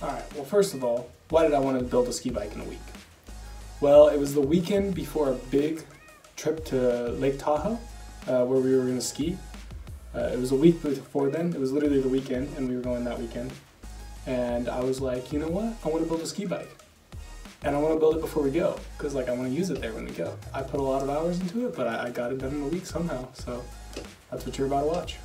Alright, well first of all, why did I want to build a ski bike in a week? Well, it was the weekend before a big trip to Lake Tahoe, where we were going to ski. It was a week before then, it was literally the weekend, and we were going that weekend. And I was like, you know what, I want to build a ski bike. And I want to build it before we go, because like I want to use it there when we go. I put a lot of hours into it, but I got it done in a week somehow, so that's what you're about to watch.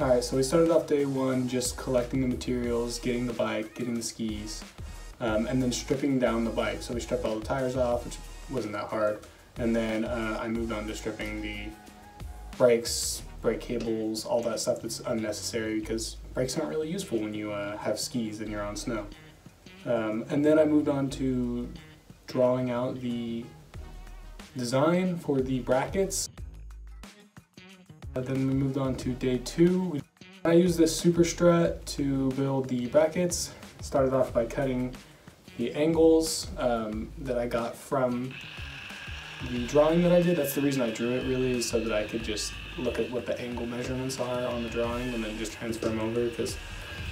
Alright, so we started off day one just collecting the materials, getting the bike, getting the skis, and then stripping down the bike. So we stripped all the tires off, which wasn't that hard, and then I moved on to stripping the brakes, brake cables, all that stuff that's unnecessary because brakes aren't really useful when you have skis and you're on snow. And then I moved on to drawing out the design for the brackets. Then we moved on to day two. I used this super strut to build the brackets. Started off by cutting the angles that I got from the drawing that I did. That's the reason I drew it really, is so that I could just look at what the angle measurements are on the drawing and then just transfer them over, because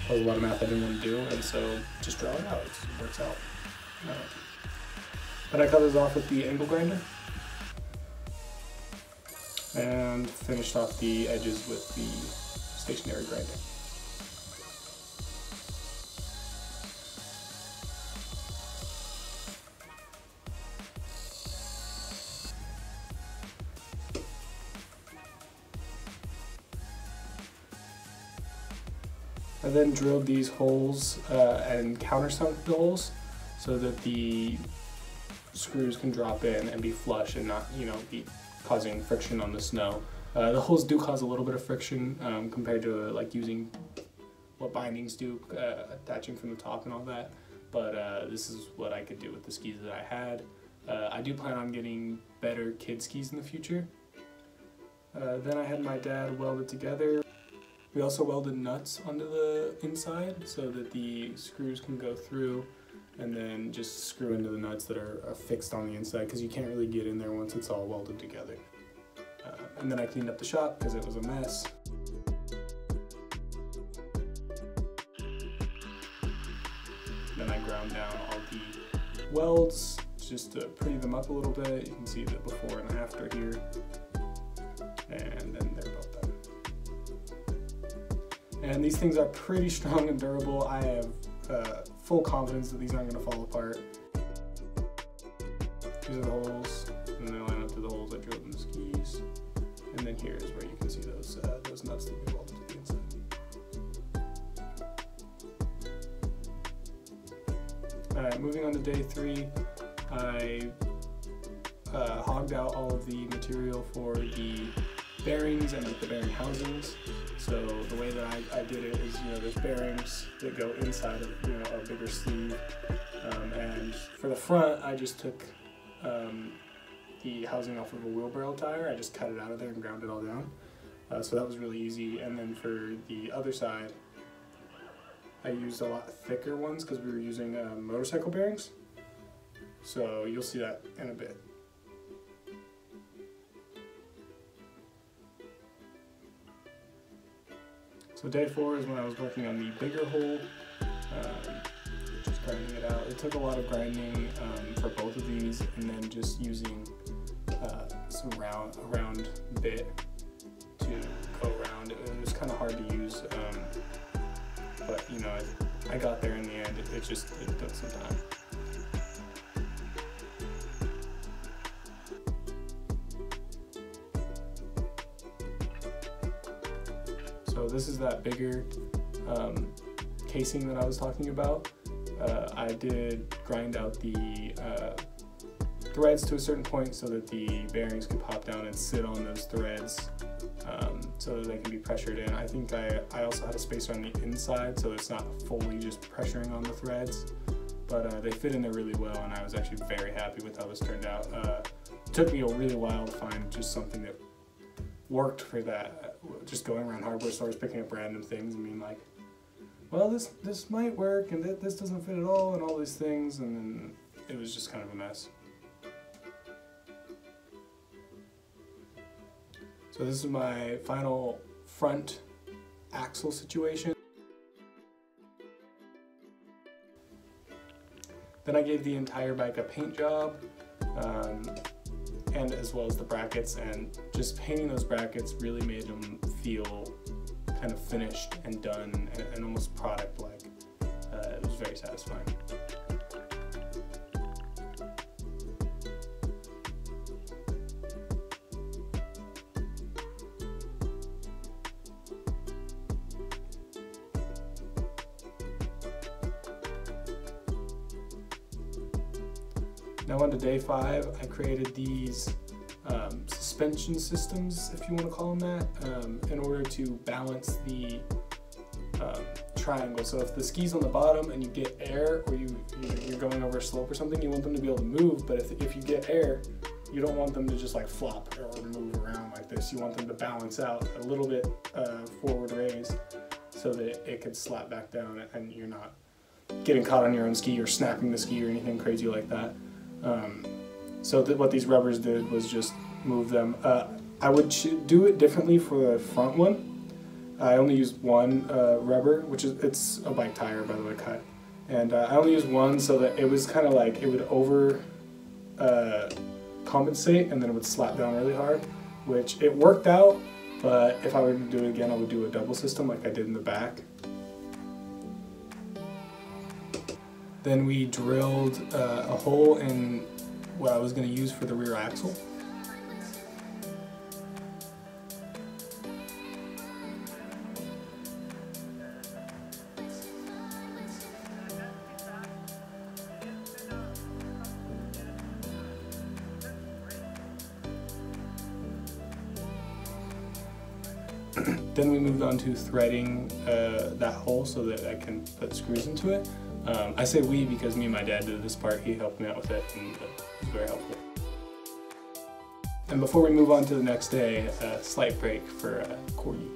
there was a lot of math I didn't want to do, and so just draw it out. It works out. Then I cut those off with the angle grinder and finished off the edges with the stationary grinder. I then drilled these holes and countersunk the holes so that the screws can drop in and be flush and not, be causing friction on the snow. The holes do cause a little bit of friction compared to like using what bindings do, attaching from the top and all that, but this is what I could do with the skis that I had. I do plan on getting better kid skis in the future. Then I had my dad weld it together. We also welded nuts onto the inside so that the screws can go through, and then just screw into the nuts that are fixed on the inside, because you can't really get in there once it's all welded together. And then I cleaned up the shop because it was a mess. Then I ground down all the welds just to pretty them up a little bit. You can see the before and after here. And then they're both done. And these things are pretty strong and durable. I have full confidence that these aren't going to fall apart. These are the holes, and they line up to the holes I drilled in the skis. And then here is where you can see those nuts that we welded to the inside. Alright, moving on to day three, I hogged out all of the material for the bearings and the bearing housings. So the way that I did it is, there's bearings that go inside of, a bigger sleeve. And for the front, I just took the housing off of a wheelbarrow tire. I just cut it out of there and ground it all down. So that was really easy. And then for the other side, I used a lot thicker ones because we were using motorcycle bearings. So you'll see that in a bit. So day four is when I was working on the bigger hole, just grinding it out. It took a lot of grinding for both of these, and then just using some round bit to go around. It was kind of hard to use, but I got there in the end. It took some time. So this is that bigger casing that I was talking about. I did grind out the threads to a certain point so that the bearings could pop down and sit on those threads so that they can be pressured in. I think I also had a spacer on the inside so it's not fully just pressuring on the threads, but they fit in there really well, and I was actually very happy with how this turned out. It took me a really while to find just something that worked for that. Just going around hardware stores picking up random things and being like, well, this might work, and this doesn't fit at all, and all these things, and then it was just kind of a mess. So this is my final front axle situation. Then I gave the entire bike a paint job, and as well as the brackets, and just painting those brackets really made them feel kind of finished and done and almost product-like. It was very satisfying. Now on to day 5, I created these suspension systems, if you want to call them that, in order to balance the triangle. So if the ski's on the bottom and you get air, or you're going over a slope or something, you want them to be able to move, but if you get air, you don't want them to just like flop or move around like this. You want them to balance out a little bit forward raised so that it could slap back down and you're not getting caught on your own ski or snapping the ski or anything crazy like that. So what these rubbers did was just move them. I would do it differently for the front one. I only used one rubber, it's a bike tire, by the way, cut. And I only used one so that it was kind of like it would over compensate and then it would slap down really hard, which it worked out, but if I were to do it again, I would do a double system like I did in the back. Then we drilled a hole in what I was going to use for the rear axle. Then we moved on to threading that hole so that I can put screws into it. I say we because me and my dad did this part. He helped me out with it and it was very helpful. And before we move on to the next day, a slight break for Corgi.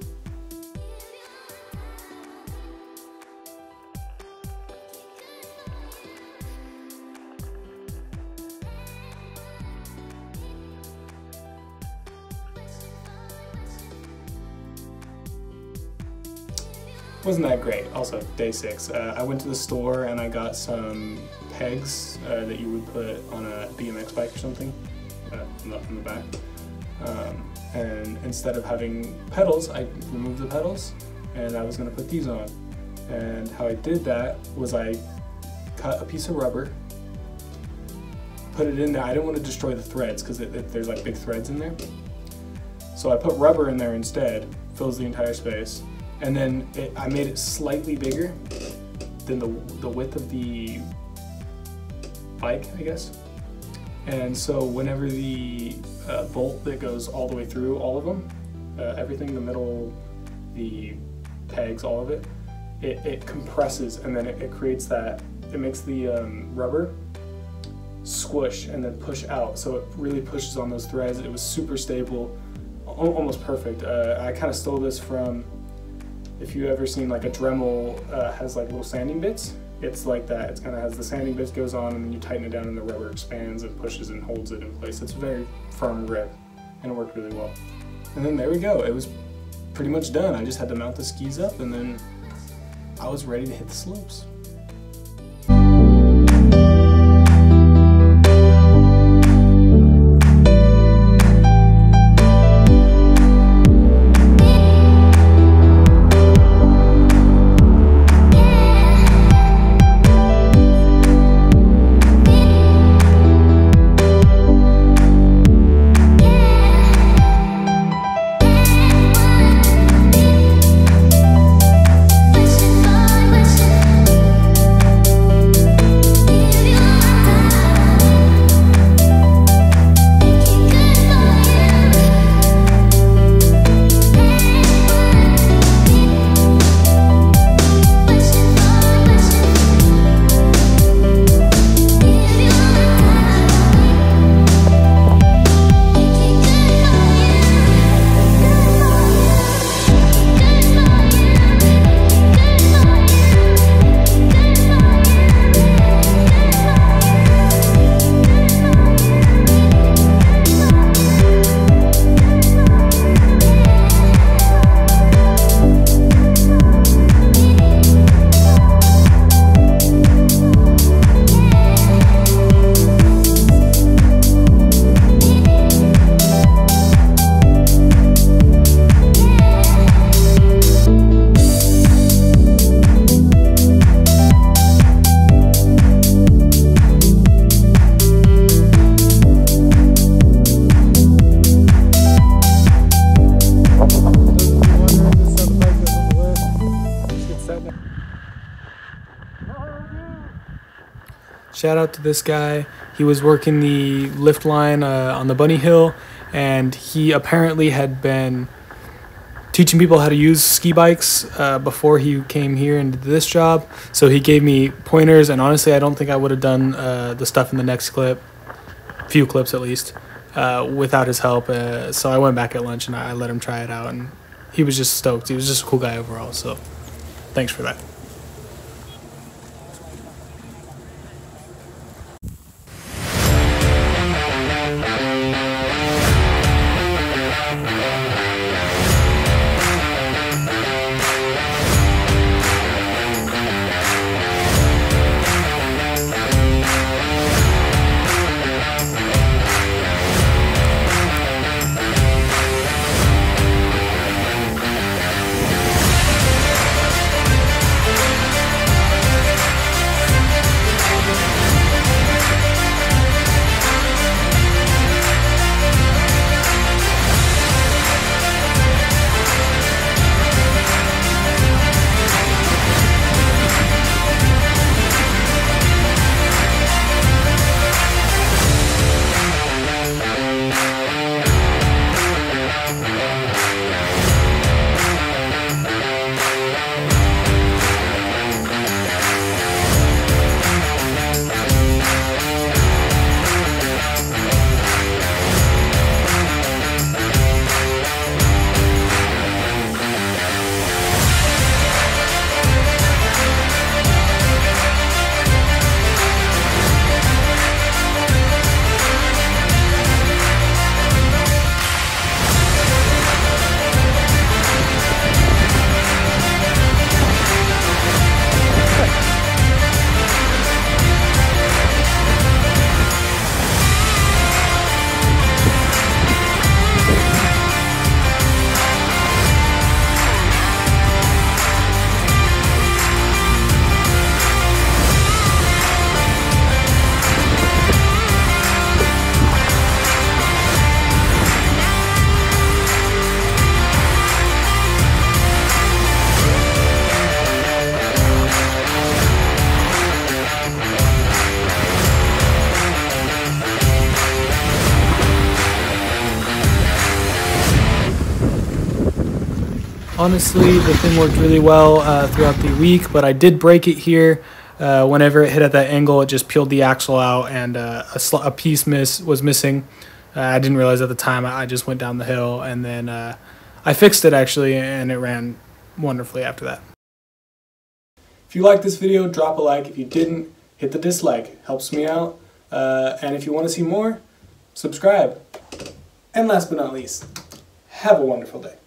Wasn't that great. Also, day 6. I went to the store and I got some pegs that you would put on a BMX bike or something in the back. And instead of having pedals, I removed the pedals and I was going to put these on. And how I did that was I cut a piece of rubber, put it in there. I didn't want to destroy the threads because there's like big threads in there. So I put rubber in there instead, fills the entire space. And then I made it slightly bigger than the width of the bike, I guess. And so whenever the bolt that goes all the way through all of them, everything, the middle, the pegs, all of it, it compresses and then it creates that, it makes the rubber squish and then push out. So it really pushes on those threads. It was super stable, almost perfect. I kind of stole this from, if you've ever seen like a Dremel has like little sanding bits, it's like that. It kind of has the sanding bits goes on and then you tighten it down and the rubber expands and pushes and holds it in place. It's a very firm grip and it worked really well. And then there we go. It was pretty much done. I just had to mount the skis up and then I was ready to hit the slopes. Shout out to this guy. He was working the lift line on the Bunny Hill, and he apparently had been teaching people how to use ski bikes before he came here and did this job. So he gave me pointers, and honestly, I don't think I would have done the stuff in the next clip, few clips at least, without his help. So I went back at lunch and I let him try it out, and he was just stoked. He was just a cool guy overall, so thanks for that. Honestly, the thing worked really well throughout the week, but I did break it here. Whenever it hit at that angle, it just peeled the axle out, and a piece was missing. I didn't realize at the time. I just went down the hill, and then I fixed it actually, and it ran wonderfully after that. If you liked this video, drop a like. If you didn't, hit the dislike. Helps me out. And if you want to see more, subscribe. And last but not least, have a wonderful day.